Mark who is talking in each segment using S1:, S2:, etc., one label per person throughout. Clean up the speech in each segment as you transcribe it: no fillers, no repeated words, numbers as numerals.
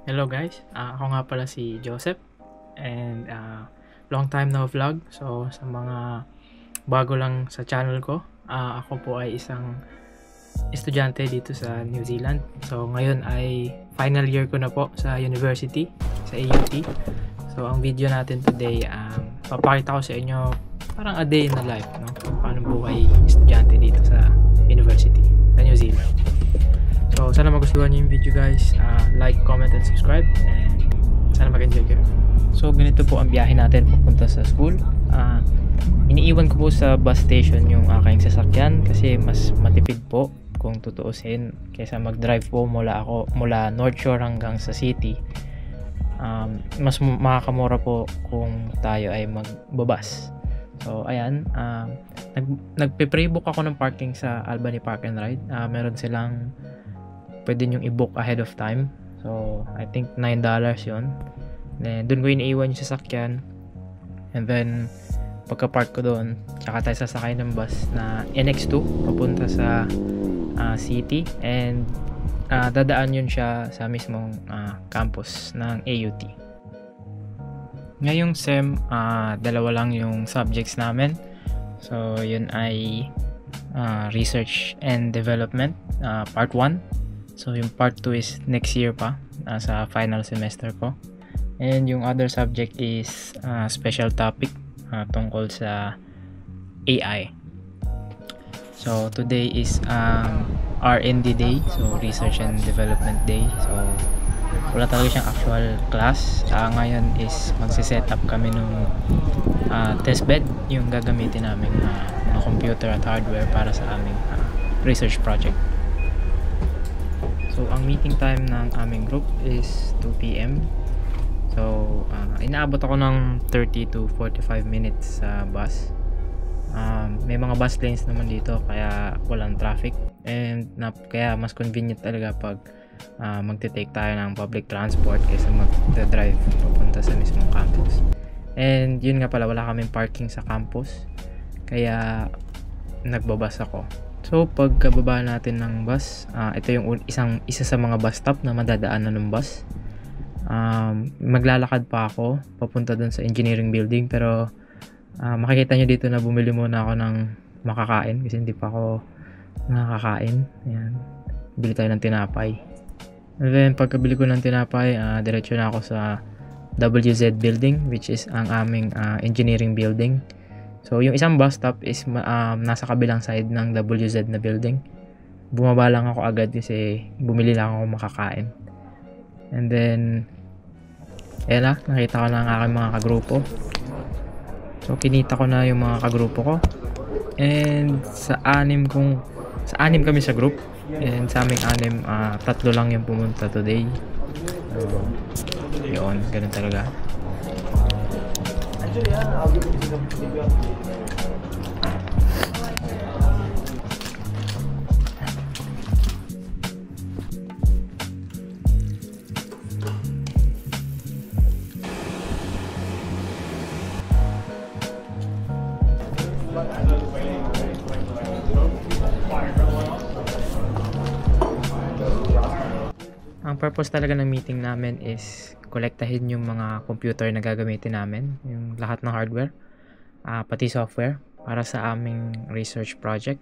S1: Hello guys, ako nga pala si Joseph and long time no vlog. So sa mga bago lang sa channel ko, ako po ay isang estudyante dito sa New Zealand. So ngayon ay final year ko na po sa university, sa AUT. So ang video natin today, papakita ko sa inyo parang a day in the life, no? Paano buhay estudyante dito sa university sa New Zealand. So sana magustuhan niyo yung video guys. Like, comment, and subscribe, and sana mag-enjoy kayo. So ganito po ang biyahe natin papunta sa school. Iniiwan ko po sa bus station yung aking sasakyan kasi mas matipid po kung tutuusin kaysa mag-drive po mula North Shore hanggang sa city. Mas makakamura po kung tayo ay magbabas. So ayan, nagpe-pre-book ako ng parking sa Albany Park and Ride. Meron silang pwede nyong i-book ahead of time. So, I think $9 yun. Then, doon ko iniiwan yung sasakyan. And then, pagka-park ko doon, tsaka tayo sasakay ng bus na NX2 papunta sa city. And, dadaan yun siya sa mismong campus ng AUT. Ngayong SEM, dalawa lang yung subjects namin. So, yun ay Research and Development, Part 1. So yung part 2 is next year pa, sa final semester ko. And yung other subject is special topic tungkol sa AI. So today is R&D day, so Research and Development Day. So wala talaga siyang actual class. Ngayon is magse-set up kami ng test bed, yung gagamitin namin na computer at hardware para sa aming research project. So, ang meeting time ng aming group is 2 p.m. So, inaabot ako ng 30 to 45 minutes sa bus. May mga bus lanes naman dito kaya walang traffic. And kaya mas convenient talaga pag magte-take tayo ng public transport kaysa mag-drive papunta sa mismong campus. And yun nga pala, wala kaming parking sa campus. Kaya nagbabas ako. So pagkababa natin ng bus, ito yung isa sa mga bus stop na madadaanan ng bus. Maglalakad pa ako papunta dun sa engineering building, pero makikita nyo dito na bumili muna ako ng makakain kasi hindi pa ako nakakain. Ayan. Bili tayo ng tinapay. And then pagkabili ko ng tinapay, diretso na ako sa WZ building, which is ang aming engineering building. So, yung isang bus stop is nasa kabilang side ng WZ na building. Bumaba lang ako agad kasi bumili lang ako makakain. And then, ayan na, nakita ko na ang aking mga kagrupo. So, kinita ko na yung mga kagrupo ko. And sa anim kami sa group. And sa aming anim, 3 lang yung pumunta today. So, yun, ganun talaga. Ang purpose talaga ng meeting namin is kolektahin yung mga computer na gagamitin namin, yung lahat ng hardware, pati software para sa aming research project.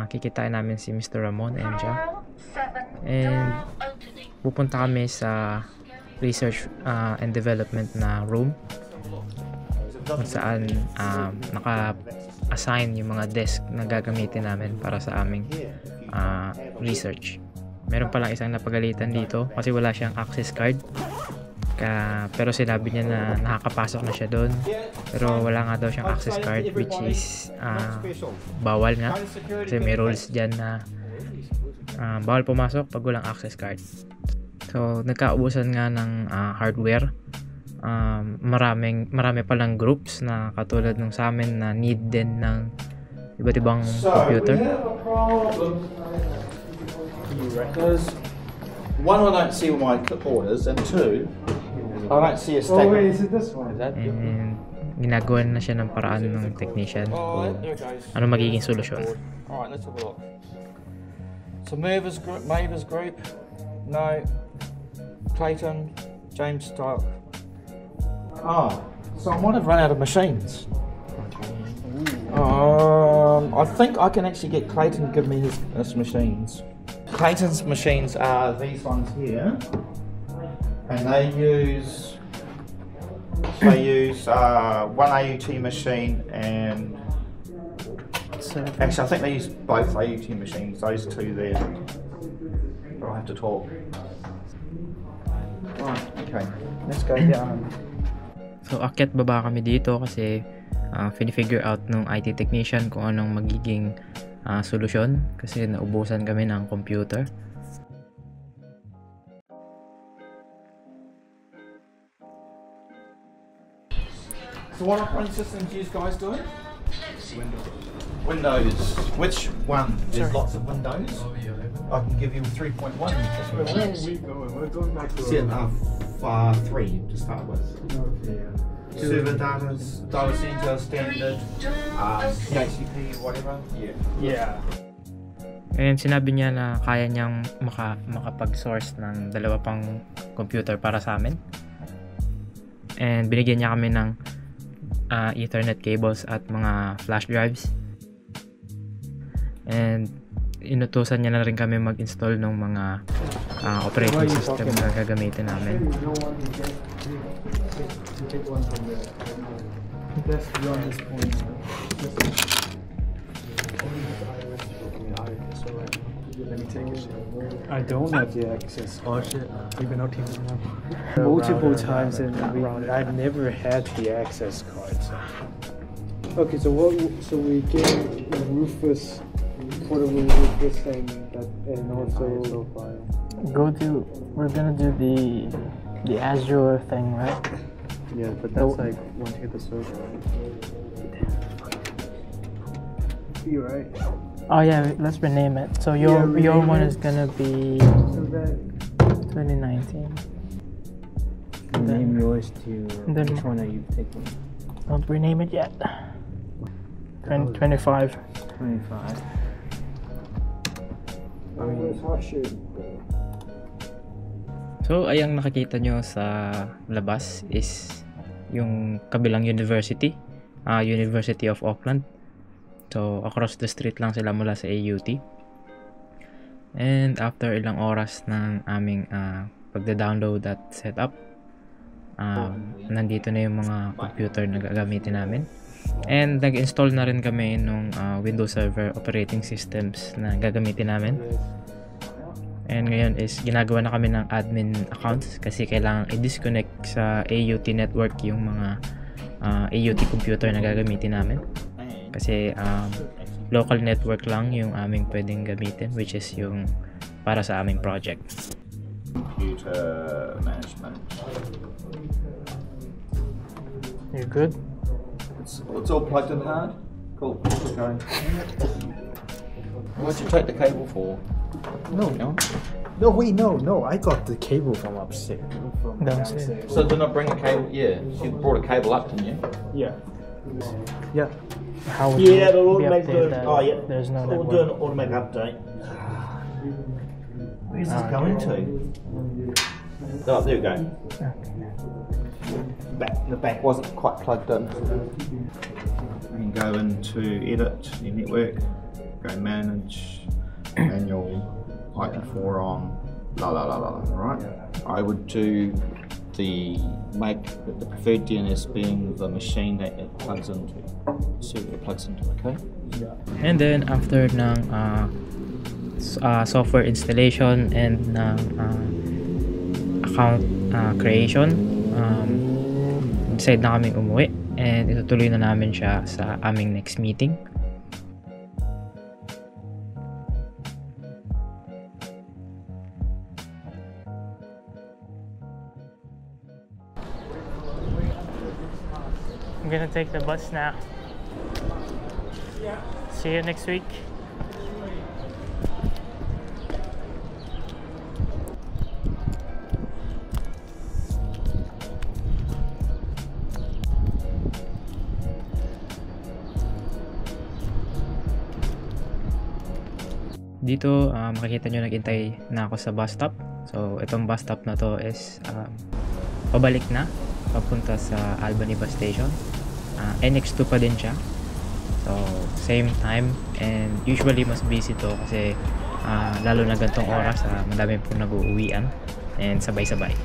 S1: Kikitain namin si Mr. Ramon and Enja. And pupunta kami sa research and development na room kung saan naka-assign yung mga desk na gagamitin namin para sa aming research. Meron palang isang napagalitan dito kasi wala siyang access card. Pero sinabi niya na nakakapasok na siya doon. Pero wala nga daw siyang access card, which is bawal nga. Kasi may rules dyan na bawal pumasok pag walang access card. So nagkaubusan nga ng hardware. Marami palang groups na katulad ng sa amin na need din ng iba't ibang computer.
S2: Because one, I don't see all my orders, and two, I don't see a stack.
S3: Oh wait, is it this one?
S1: And ginagawa na siya ng paraan ng technician kung ano magiging solusyon.
S2: Alright, let's have a look. So Maver's group, no. Clayton, James Stock. Oh, so I might have run out of machines. I think I can actually get Clayton to give me his machines. Clayton's machines are these ones here, and they use one AUT machine and actually I think they use both AUT machines. Those two there. But I have to talk. Right, okay, let's go down.
S1: So akyat baba kami dito kasi figure out nung IT technician kung anong magiging solusyon kasi naubusan kami ng computer.
S2: So what operating systems are you guys doing? Windows. Which one? There's lots of Windows. I can give you 3.1.
S3: Where are we going? We're going back to
S2: 3 to start with. Server data center standard, DHCP, whatever.
S3: Yeah.
S1: And sinabi niya na kaya niyang makapag-source ng dalawa pang computer para sa amin. And binigyan niya kami ng Ethernet cables at mga flash drives. And inutusan niya na rin kami mag-install ng mga operating system na gagamitin namin.
S3: I don't have the access. Oh shit. We've been out here multiple times and around. I've never had the access card. So. Okay, so we get Rufus, portable Rufus thing that, and also
S1: We're gonna do the Azure thing, right?
S3: yeah, but that's like once you get the server, right? You're right.
S1: Oh yeah, let's rename it. So your one is gonna be
S3: So that
S1: 2019.
S3: name yours to
S1: then-
S3: which one are you taking?
S1: Don't rename it yet. 25.
S3: 25.
S1: So, ayang nakikita nyo sa labas is yung kabilang university, University of Auckland. So, across the street lang sila mula sa AUT. And after ilang oras ng aming pagda-download at setup, nandito na yung mga computer na gagamitin namin. And nag-install na rin kami nung Windows Server operating systems na gagamitin namin. And ngayon is ginagawa na kami ng admin accounts kasi kailangan i-disconnect sa AUT network yung mga AUT computer na gagamitin namin. Kasi local network lang yung aming pwedeng gamitin, which is yung para sa aming project.
S2: Computer management.
S1: You're good?
S2: It's all plugged in hard? Cool. Going. What'd you take the cable for?
S3: No, wait, no. I got the cable from upstairs. From
S1: Downstairs.
S2: So did not bring a cable? Yeah, you brought a cable up, didn't you?
S3: Yeah. Yeah.
S1: How would
S4: Yeah,
S1: you
S4: it'll
S1: be
S4: automatic
S1: updated
S4: do.
S1: that
S4: Oh yeah,
S1: there's no
S4: we'll
S1: network?
S4: do an automatic update.
S2: Where's this going to?
S4: Oh, there we go.
S2: The back wasn't quite plugged in. You can go into edit your network, go manage, manual, IP4 on, right? I would do the preferred DNS being the machine that it plugs into, server it plugs into, okay?
S1: And then after ng software installation and ng account creation, decide na kaming umuwi and itutuloy na namin siya sa aming next meeting. I'm gonna take the bus now. See you next week. Dito makikita nyo naghintay na ako sa bus stop. So itong bus stop na to is pabalik na papunta sa Albany Bus Station. NX2 pa din siya. So same time, and usually mas busy to kasi lalo na gantong oras, madami pong nag-uuwian and sabay-sabay.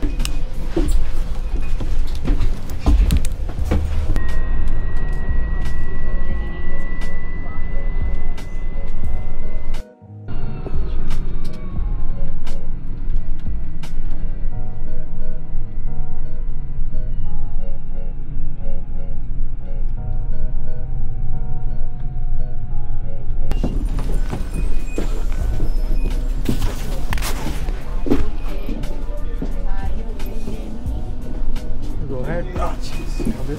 S3: Go ahead. Oh, jeez. Cover.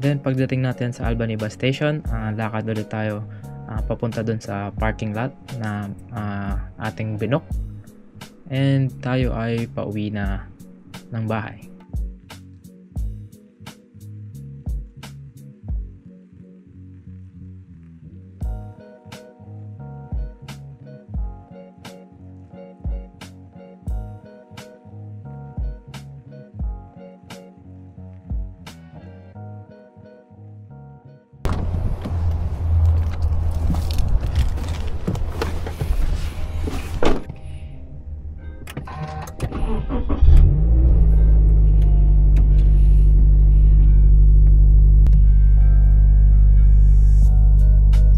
S1: Then pagdating natin sa Albany Bus Station, lakad ulit tayo papunta dun sa parking lot na ating binook, and tayo ay pauwi na ng bahay.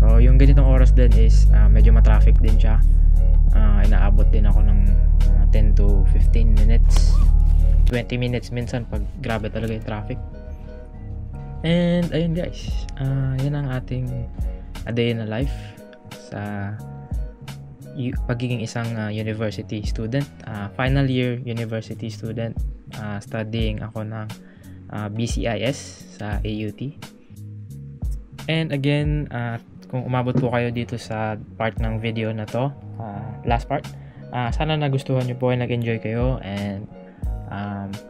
S1: So yung ganitong oras din is medyo matraffic din siya. Inaabot din ako ng 10 to 15 minutes, 20 minutes minsan pag grabe talaga yung traffic. And ayun guys, yan ang ating a day in a life sa pagiging isang university student, final year university student. Studying ako ng BCIS sa AUT. And again, kung umabot po kayo dito sa part ng video na to, last part, sana nagustuhan nyo po ay nag-enjoy kayo, and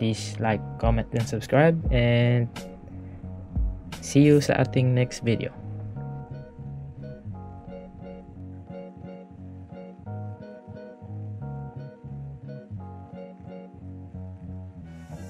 S1: please like, comment, and subscribe, and see you sa ating next video.